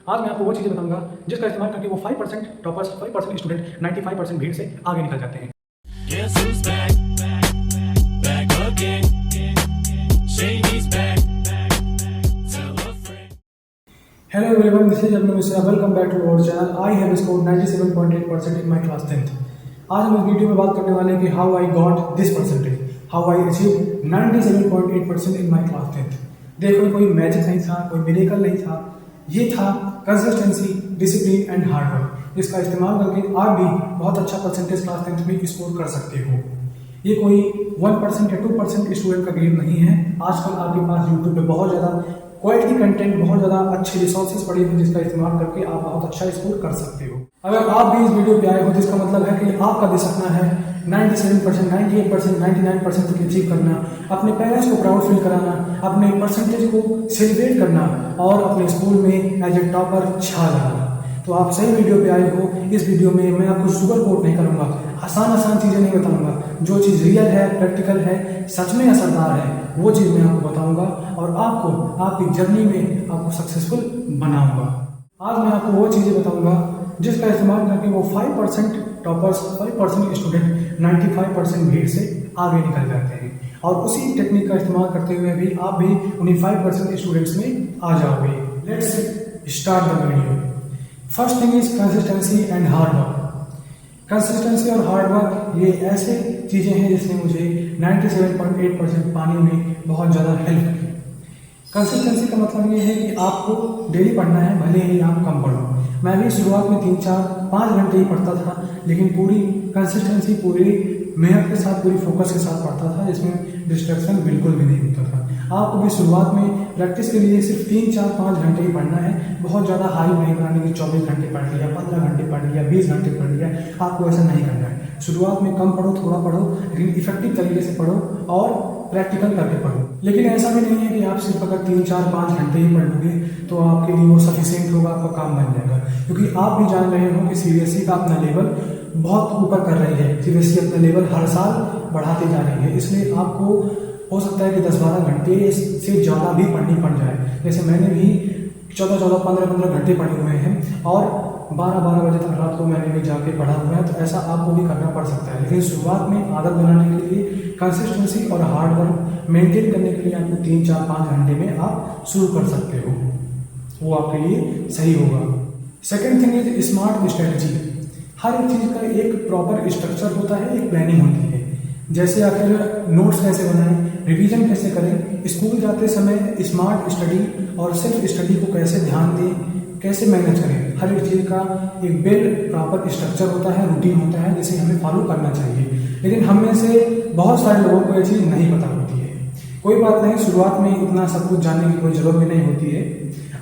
आज मैं आपको वो चीज़ें बताऊंगा जिसका इस्तेमाल करके वो 5% टॉपर्स 5% स्टूडेंट 95% भीड़ से आगे निकल जाते हैं। Guess who's back? Back again. Shady's back. Tell a friend. Hello everyone, this is Abnu Misra. Welcome back to our channel. I have scored 97.8% in my class 10th. आज हम इस वीडियो में बात करने वाले हैं कि how I got this percentage, how I achieve 97.8% in my class 10th। देखो, कोई मैजिक नहीं था, कोई मिरेकल नहीं था, ये था consistency, discipline and hard work. इसका इस्तेमाल करके आप भी बहुत अच्छा परसेंटेज क्लास 10th में स्कोर कर सकते हो। ये कोई 1% या 2% स्टूडेंट का गेम नहीं है। आजकल आपके पास यूट्यूब पे बहुत ज़्यादा क्वालिटी कंटेंट, बहुत ज़्यादा अच्छे रिसोर्सेज पड़े हैं जिसका इस्तेमाल करके आप बहुत अच्छा स्कोर कर सकते हो। अगर आप भी इस वीडियो पे आए हो तो इसका मतलब है कि आपका भी सपना है 97%, 98%, 99% तक अचीव करना, अपने पेरेंट्स को प्राउड फील कराना, अपने परसेंटेज को सेलिब्रेट करना और अपने स्कूल में एज ए टॉपर छा जाना। तो आप सही वीडियो पे आए हो। इस वीडियो में मैं आपको सुगर कोट नहीं करूंगा, आसान चीज़ें नहीं बताऊंगा। जो चीज़ रियल है, प्रैक्टिकल है, सच में असरदार है, वो चीज़ मैं आपको बताऊंगा और आपको आपकी जर्नी में आपको सक्सेसफुल बनाऊंगा। आज मैं आपको वो चीज़ें बताऊंगा जिसका इस्तेमाल करके वो 5% टॉपर्स, 5% स्टूडेंट 95% भीड़ से आगे निकल जाते हैं और उसी टेक्निक का इस्तेमाल करते हुए भी आप भी उन्हीं 5% स्टूडेंट्स में आ जाओगे। Let's start the video. First thing is consistency and hard work. Consistency और हार्ड वर्क ये ऐसे चीज़ें हैं जिसने मुझे 97.8% पाने में बहुत ज़्यादा हेल्प की। कंसिस्टेंसी का मतलब ये है कि आपको डेली पढ़ना है, भले ही आप कम पढ़ो। मैं भी शुरुआत में 3, 4, 5 घंटे ही पढ़ता था, लेकिन पूरी कंसिस्टेंसी, पूरी मेहनत के साथ, पूरी फोकस के साथ पढ़ता था, जिसमें डिस्ट्रैक्शन बिल्कुल भी नहीं होता था। आपको भी शुरुआत में प्रैक्टिस के लिए सिर्फ 3, 4, 5 घंटे ही पढ़ना है। बहुत ज़्यादा हाई नहीं बनाने की 24 घंटे पढ़ लिया, 15 घंटे पढ़ लिया, 20 घंटे पढ़ लिया, आपको ऐसा नहीं करना है। शुरुआत में कम पढ़ो, थोड़ा पढ़ो, लेकिन इफेक्टिव तरीके से पढ़ो और प्रैक्टिकल करके पढ़ो। लेकिन ऐसा भी नहीं है कि आप सिर्फ अगर 3, 4, 5 घंटे ही पढ़ लोगे तो आपके लिए वो सफिशिएंट होगा, आपका काम बन जाएगा। क्योंकि आप भी जान रहे हो कि सीबीएसई का अपना लेवल बहुत ऊपर कर रही है। सीबीएसई अपना लेवल हर साल बढ़ाते जा रही है, इसलिए आपको हो सकता है कि 10-12 घंटे से ज़्यादा भी पढ़नी पड़ जाए। जैसे मैंने भी 14-14, 15-15 घंटे पढ़े हुए हैं और 12-12 बजे तक रात को मैंने भी जाके पढ़ा हुआ है। तो ऐसा आपको भी करना पड़ सकता है, लेकिन शुरुआत में आदत बनाने के लिए, कंसिस्टेंसी और हार्ड वर्क मेंटेन करने के लिए आपको 3, 4, 5 घंटे में आप शुरू कर सकते हो। वो आपके लिए सही होगा। Second thing is smart strategy. हर एक चीज़ का एक प्रॉपर स्ट्रक्चर होता है, एक प्लानिंग होती है। जैसे आखिर नोट्स कैसे बनाएं, रिवीजन कैसे करें, स्कूल जाते समय स्मार्ट स्टडी और सेल्फ स्टडी को कैसे ध्यान दें, कैसे मैनेज करें। हर एक चीज़ का एक वेल प्रॉपर स्ट्रक्चर होता है, रूटीन होता है, जिसे हमें फॉलो करना चाहिए। लेकिन हम में से बहुत सारे लोगों को ये चीज़ नहीं पता होती है। कोई बात नहीं, शुरुआत में इतना सब कुछ जानने की कोई ज़रूरत भी नहीं होती है।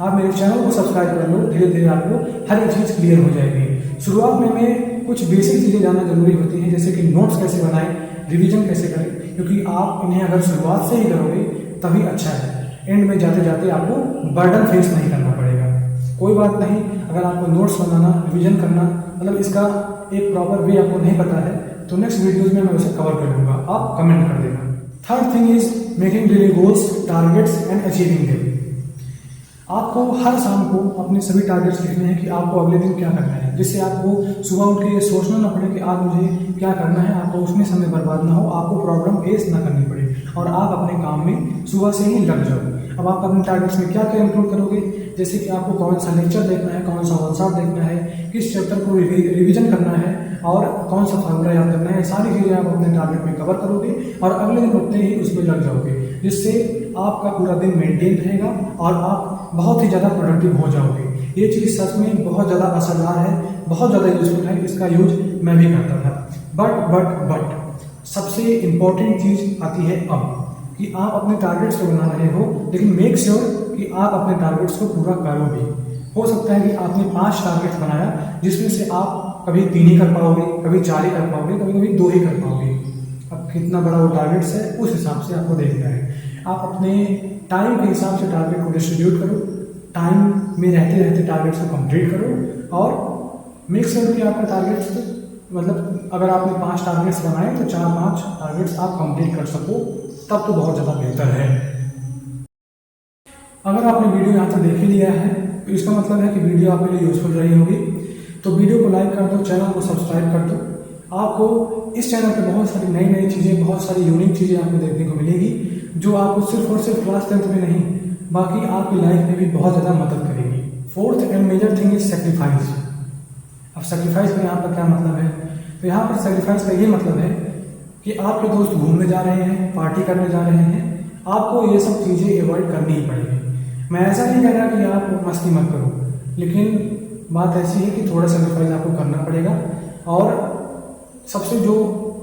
आप मेरे चैनल को सब्सक्राइब कर लो, धीरे धीरे आपको हर एक चीज़ क्लियर हो जाएगी। शुरुआत में कुछ बेसिक चीज़ें जानना जरूरी होती हैं, जैसे कि नोट्स कैसे बनाएं, रिवीजन कैसे करें, क्योंकि आप इन्हें अगर शुरुआत से ही करोगे तभी अच्छा है। एंड में जाते जाते आपको बर्डन फेस नहीं करना पड़ेगा। कोई बात नहीं, अगर आपको नोट्स बनाना, रिवीजन करना, मतलब इसका एक प्रॉपर वे आपको नहीं पता है तो नेक्स्ट वीडियोज़ में मैं उसे कवर कर दूंगा, आप कमेंट कर देना। Third thing is making daily goals, targets and achieving them. आपको हर शाम को अपने सभी टारगेट्स लिखने हैं कि आपको अगले दिन क्या करना है, जिससे आपको सुबह उठ के ये सोचना ना पड़े कि आज मुझे क्या करना है। आपको उसमें समय बर्बाद ना हो, आपको प्रॉब्लम फेस ना करनी पड़े और आप अपने काम में सुबह से ही लग जाओ। अब आप अपने टारगेट्स में क्या क्या इंक्लूड करोगे, जैसे कि आपको कौन सा लेक्चर देखना है, कौन सा वर्कशॉप देखना है, किस चैप्टर को रिवीजन करना है और कौन सा फार्मूला याद करना है। सारी चीज़ें आप अपने टारगेट में कवर करोगे और अगले दिन उठते ही उसमें लग जाओगे, जिससे आपका पूरा दिन मेंटेन रहेगा और आप बहुत ही ज़्यादा प्रोडक्टिव हो जाओगे। ये चीज़ सच में बहुत ज़्यादा असरदार है, बहुत ज़्यादा यूजफुल है। इसका यूज मैं भी करता था। बट सबसे इम्पोर्टेंट चीज़ आती है अब कि आप अपने टारगेट्स तो बना रहे हो, लेकिन मेक श्योर कि आप अपने टारगेट्स को पूरा करो भी। हो सकता है कि आपने 5 टारगेट्स बनाया, जिसमें से आप कभी 3 ही कर पाओगे, कभी 4 ही कर पाओगे, कभी 2 ही कर पाओगे। अब कितना बड़ा वो टारगेट्स है उस हिसाब से आपको देखना है। आप अपने टाइम के हिसाब से टारगेट को डिस्ट्रीब्यूट करो, टाइम में रहते रहते टारगेट्स को कंप्लीट करो और मेक श्योर कि आपका टारगेट्स, मतलब अगर आपने 5 टारगेट्स बनाए तो 4-5 टारगेट्स आप कंप्लीट कर सको, तब तो बहुत ज़्यादा बेहतर है। अगर आपने वीडियो यहाँ तक देख ही लिया है तो इसका मतलब है कि वीडियो आपके लिए यूजफुल रही होगी। तो वीडियो को लाइक कर दो, चैनल को सब्सक्राइब कर दो। आपको इस चैनल पे बहुत सारी नई नई चीज़ें, बहुत सारी यूनिक चीज़ें आपको देखने को मिलेगी, जो आपको सिर्फ और सिर्फ क्लास 10th में नहीं, बाकी आपकी लाइफ में भी बहुत ज़्यादा मदद करेगी। Fourth and major thing is sacrifice. अब सेक्रीफाइस का यहाँ पर क्या मतलब है? तो यहाँ पर सेक्रीफाइस का ये मतलब है कि आपके दोस्त घूमने जा रहे हैं, पार्टी करने जा रहे हैं, आपको ये सब चीज़ें अवॉइड करनी ही पड़ेगी। मैं ऐसा नहीं कह रहा कि आप मस्ती मत करो, लेकिन बात ऐसी है कि थोड़ा सेक्रीफाइस आपको करना पड़ेगा। और सबसे जो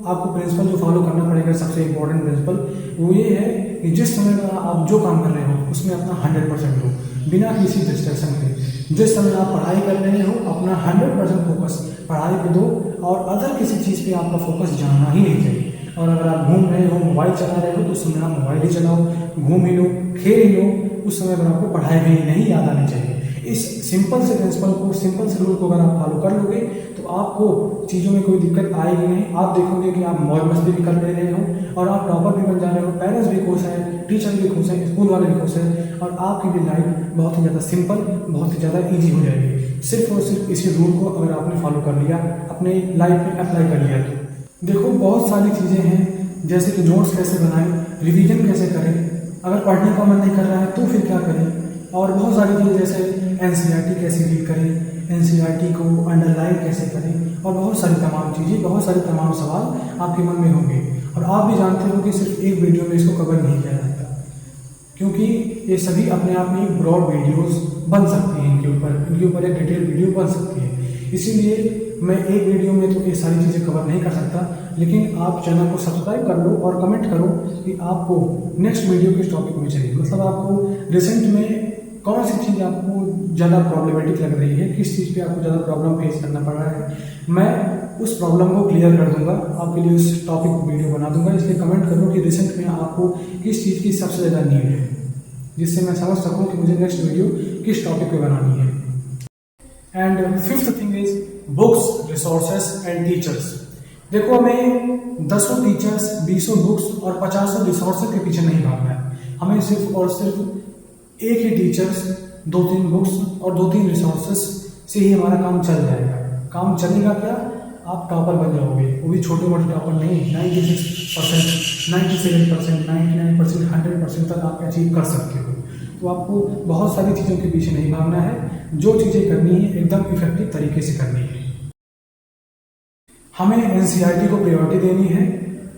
आपको प्रिंसिपल जो फॉलो करना पड़ेगा, सबसे इम्पोर्टेंट प्रिंसिपल, वो ये है कि जिस समय में आप जो काम कर रहे हो उसमें अपना 100% दो, बिना किसी डिस्ट्रैक्शन के। जिस समय आप पढ़ाई कर रहे हो अपना 100% फोकस पढ़ाई पे दो, और अदर किसी चीज़ पे आपका फोकस जाना ही नहीं चाहिए। और अगर आप घूम रहे हो, मोबाइल चला रहे हो, तो उस समय आप मोबाइल ही चलाओ, घूम ही लो, खेल ही लो, उस समय पर आपको पढ़ाई भी नहीं याद आनी चाहिए। इस सिंपल से प्रिंसिपल को, सिंपल से रूल को अगर आप फॉलो कर लोगे तो आपको चीज़ों में कोई दिक्कत आएगी नहीं। आप देखोगे कि आप मौज मस्ती भी कर ले रहे हो और आप टॉपर भी बन जा रहे हो, पेरेंट्स भी खुश हैं, टीचर भी खुश हैं, स्कूल वाले भी खुश हैं, और आपकी भी लाइफ बहुत ही ज़्यादा सिंपल, बहुत ही ज़्यादा ईजी हो जाएगी। सिर्फ और सिर्फ इसी रूल को अगर आपने फॉलो कर लिया, अपने लाइफ में अप्लाई कर लिया तो देखो बहुत सारी चीज़ें हैं, जैसे कि नोट्स कैसे बनाएं, रिवीजन कैसे करें, अगर पढ़ने का मन नहीं कर रहा है तो फिर क्या करें, और बहुत सारी चीज़ें जैसे एनसीईआरटी कैसे रीड करें, एनसीईआरटी को अंडरलाइन कैसे करें, और बहुत सारी तमाम चीज़ें, बहुत सारे तमाम सवाल आपके मन में होंगे। और आप भी जानते हो कि सिर्फ एक वीडियो में इसको कवर नहीं किया जाता, क्योंकि ये सभी अपने आप में ब्रॉड वीडियोस बन सकती हैं। इनके ऊपर एक डिटेल वीडियो बन सकती है। इसीलिए मैं एक वीडियो में तो ये सारी चीज़ें कवर नहीं कर सकता, लेकिन आप चैनल को सब्सक्राइब कर लो और कमेंट करो कि आपको नेक्स्ट वीडियो किस टॉपिक में चाहिए। मतलब आपको रिसेंट में कौन सी चीज़ आपको ज़्यादा प्रॉब्लमेटिक लग रही है, किस चीज़ पे आपको ज़्यादा प्रॉब्लम फेस करना पड़ रहा है, मैं उस प्रॉब्लम को क्लियर कर दूंगा, आपके लिए उस टॉपिक वीडियो बना दूंगा। इसलिए कमेंट करो कि रिसेंट में आपको किस चीज़ की सबसे ज़्यादा नीड है, जिससे मैं समझ सकूं कि मुझे नेक्स्ट वीडियो किस टॉपिक पे बनानी है। And fifth thing is books, resources and teachers. देखो, हमें 10 टीचर्स, 20 बुक्स और 50 रिसोर्सेज के पीछे नहीं भागना है। हमें सिर्फ और सिर्फ एक ही टीचर्स, 2-3 बुक्स और 2-3 रिसोर्सेज से ही हमारा काम चल जाएगा। काम चलेगा क्या? आप टॉपर बन जाओगे, वो भी छोटे मोटे टॉपर नहीं, 96%, 97%, 99%, 100% तक आप अचीव कर सकते हो। तो आपको बहुत सारी चीज़ों के पीछे नहीं भागना है, जो चीज़ें करनी है एकदम इफेक्टिव तरीके से करनी है। हमें एनसीईआरटी को प्रायोरिटी देनी है।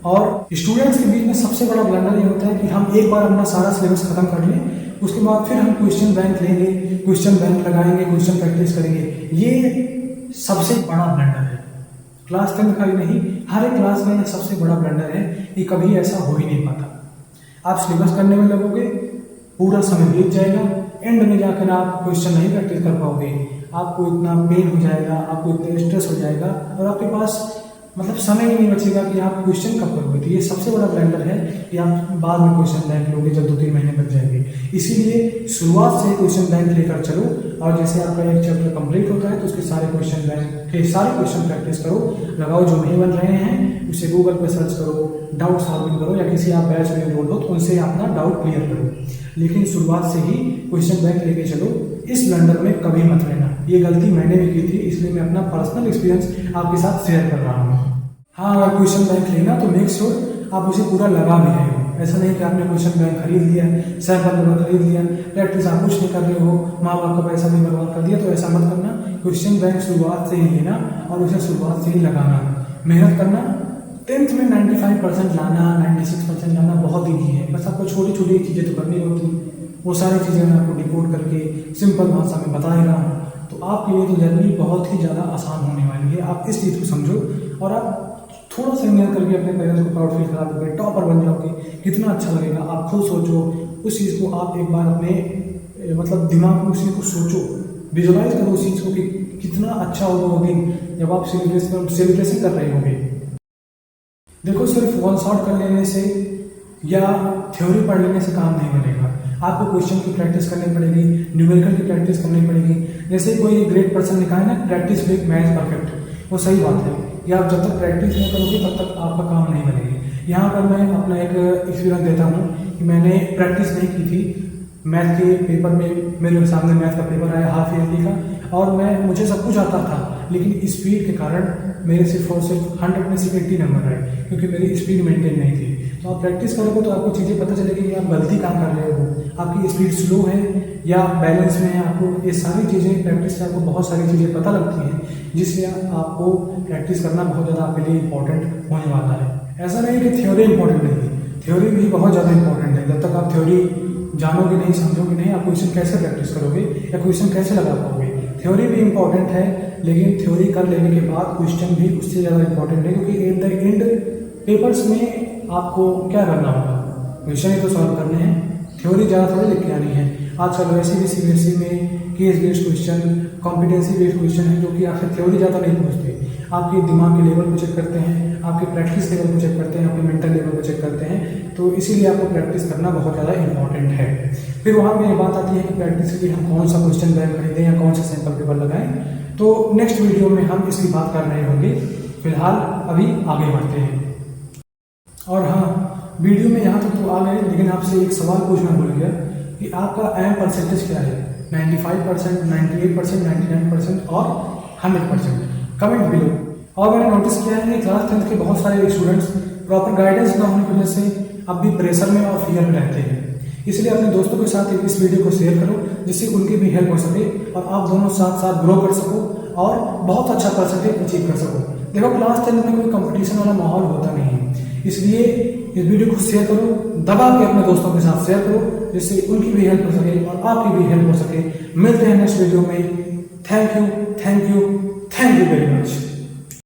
और स्टूडेंट्स के बीच में सबसे बड़ा ब्लंडर ये होता है कि हम एक बार अपना सारा सिलेबस खत्म कर लें, उसके बाद फिर हम क्वेश्चन बैंक लेंगे, क्वेश्चन बैंक लगाएंगे, क्वेश्चन प्रैक्टिस करेंगे। ये सबसे बड़ा ब्लंडर है। क्लास 10 का ही नहीं, हर एक क्लास में सबसे बड़ा ब्लंडर है कि कभी ऐसा हो ही नहीं पाता। आप सिलेबस करने में लगोगे, पूरा समय बीत जाएगा, एंड में जाकर आप क्वेश्चन नहीं प्रैक्टिस कर पाओगे, आपको इतना पेन हो जाएगा, आपको इतना स्ट्रेस हो जाएगा, और आपके पास मतलब समय ही नहीं बचेगा कि आप क्वेश्चन कब करोगे। तो ये सबसे बड़ा ब्लंडर है कि आप बाद में क्वेश्चन बैंक लोगे जब 2-3 महीने बच जाएंगे। इसीलिए शुरुआत से क्वेश्चन बैंक लेकर चलो, और जैसे आपका एक चैप्टर कंप्लीट होता है तो उसके सारे क्वेश्चन बैंक के सारे क्वेश्चन प्रैक्टिस करो, लगाओ। जो नहीं बन रहे हैं उसे गूगल पर सर्च करो, डाउट सॉल्विंग करो, या किसी आप बैच में एनरोल हो तो उनसे अपना डाउट क्लियर करो। लेकिन शुरुआत से ही क्वेश्चन बैंक लेके चलो, इस ब्लंडर में कभी मत रहना। ये गलती मैंने भी की थी, इसलिए मैं अपना पर्सनल एक्सपीरियंस आपके साथ शेयर कर रहा हूँ। हाँ, अगर क्वेश्चन बैंक लेना तो मेक श्योर आप उसे पूरा लगा भी रहे हो। ऐसा नहीं कि आपने क्वेश्चन बैंक खरीद लिया, सैंपल पेपर खरीद लिया, प्रैक्टिस आप कुछ नहीं कर रहे हो, माँ बाप का पैसा भी बर्बाद कर दिया, तो ऐसा मत करना। क्वेश्चन बैंक शुरुआत से ही लेना और उसे शुरुआत से ही लगाना, मेहनत करना। 10th में 95% लाना, 96% लाना बहुत ईजी है। बस आपको छोटी छोटी चीज़ें तो करनी होती, वो सारी चीज़ें मैं आपको डिकोड करके सिंपल भाषा में बता ही रहा हूँ। तो आपके लिए तो जर्नी बहुत ही ज़्यादा आसान होने वाली है। आप इस चीज़ को समझो और आप थोड़ा सा मेहनत करके अपने पेरेंट्स को प्राउड फील करा दोगे, टॉपर बन जाओगे, कितना अच्छा लगेगा। आप खुद सोचो उस चीज़ को, आप एक बार अपने मतलब दिमाग में उस चीज़ को सोचो, विजुलाइज करो उस चीज़ को कि कितना अच्छा होगा वो दिन जब आप सेलिब्रेशन कर रहे होंगे। देखो, सिर्फ वन शॉट कर लेने से या थ्योरी पढ़ लेने से काम नहीं बनेगा। आपको क्वेश्चन की प्रैक्टिस करनी पड़ेगी, न्यूमेरिकल की प्रैक्टिस करनी पड़ेगी। जैसे कोई ग्रेट पर्सन लिखा है ना, प्रैक्टिस मेक मैथ परफेक्ट, वो सही बात है कि आप जब तक प्रैक्टिस नहीं करोगे तब तक आपका काम नहीं बनेगी। यहाँ पर मैं अपना एक एक्सपीरियंस देता हूँ कि मैंने प्रैक्टिस नहीं की थी मैथ के पेपर में मेरे सामने मैथ का पेपर आया हाफ ईयरली का, और मुझे सब कुछ आता था, लेकिन स्पीड के कारण मेरे सिर्फ और सिर्फ 100 में सिर्फ 80 नंबर आए, क्योंकि मेरी स्पीड मेंटेन नहीं थी। तो आप प्रैक्टिस करोगे तो आपको चीज़ें पता चलेगी कि आप गलती कहाँ कर रहे हो, आपकी स्पीड स्लो है या बैलेंस में है। आपको ये सारी चीज़ें प्रैक्टिस से आपको बहुत सारी चीज़ें पता लगती हैं, जिससे आपको प्रैक्टिस करना बहुत ज़्यादा आपके लिए इंपॉर्टेंट होने वाला है। ऐसा नहीं कि थ्योरी इंपॉर्टेंट नहीं है, थ्योरी भी बहुत ज़्यादा इंपॉर्टेंट है। जब तक आप थ्योरी जानोगे नहीं, समझोगे नहीं, आप क्वेश्चन कैसे प्रैक्टिस करोगे या क्वेश्चन कैसे लगा पाओगे। थ्योरी भी इंपॉर्टेंट है, लेकिन थ्योरी कर लेने के बाद क्वेश्चन भी उससे ज़्यादा इंपॉर्टेंट है, क्योंकि एट द एंड पेपर्स में आपको क्या करना होगा, क्वेश्चन ही तो सॉल्व करने हैं, थ्योरी ज़्यादा थोड़ी लिख के आनी है। आजकल वैसे भी CBSE में case based question, competency based question है, जो कि आपसे थ्योरी ज़्यादा नहीं पूछते, आपके दिमाग के लेवल को चेक करते हैं, आपके प्रैक्टिस लेवल को चेक करते हैं, आपके मेंटल लेवल को चेक करते हैं। तो इसीलिए आपको प्रैक्टिस करना बहुत ज़्यादा इंपॉर्टेंट है। फिर वहाँ पे ये बात आती है कि प्रैक्टिस के लिए हम कौन सा क्वेश्चन बैंक खरीदें या कौन सा सैंपल पेपर लगाएं। तो नेक्स्ट वीडियो में हम इसकी बात कर रहे होंगे। फिलहाल अभी आगे बढ़ते हैं। और हाँ, वीडियो में यहाँ तक तो आ गए, लेकिन आपसे एक सवाल पूछना भूल गया कि आपका एम परसेंटेज क्या है, 95%, 98%, 99% और 100%। Comment below. और मैंने नोटिस किया है कि क्लास 10th के बहुत सारे स्टूडेंट्स प्रॉपर गाइडेंस ना होने की वजह से अब भी प्रेशर में और फियर में रहते हैं। इसलिए अपने दोस्तों के साथ इस वीडियो को शेयर करो, जिससे उनकी भी हेल्प हो सके और आप दोनों साथ साथ ग्रो कर सको और बहुत अच्छा परसेंटेज अचीव कर सको। देखो, क्लास 10th में कोई कंपटीशन वाला माहौल होता नहीं है, इसलिए इस वीडियो को शेयर करो, दबा के अपने दोस्तों के साथ शेयर करो, जिससे उनकी भी हेल्प हो सके और आपकी भी हेल्प हो सके। मिलते हैं नेक्स्ट वीडियो में। Thank you, thank you, thank you very much.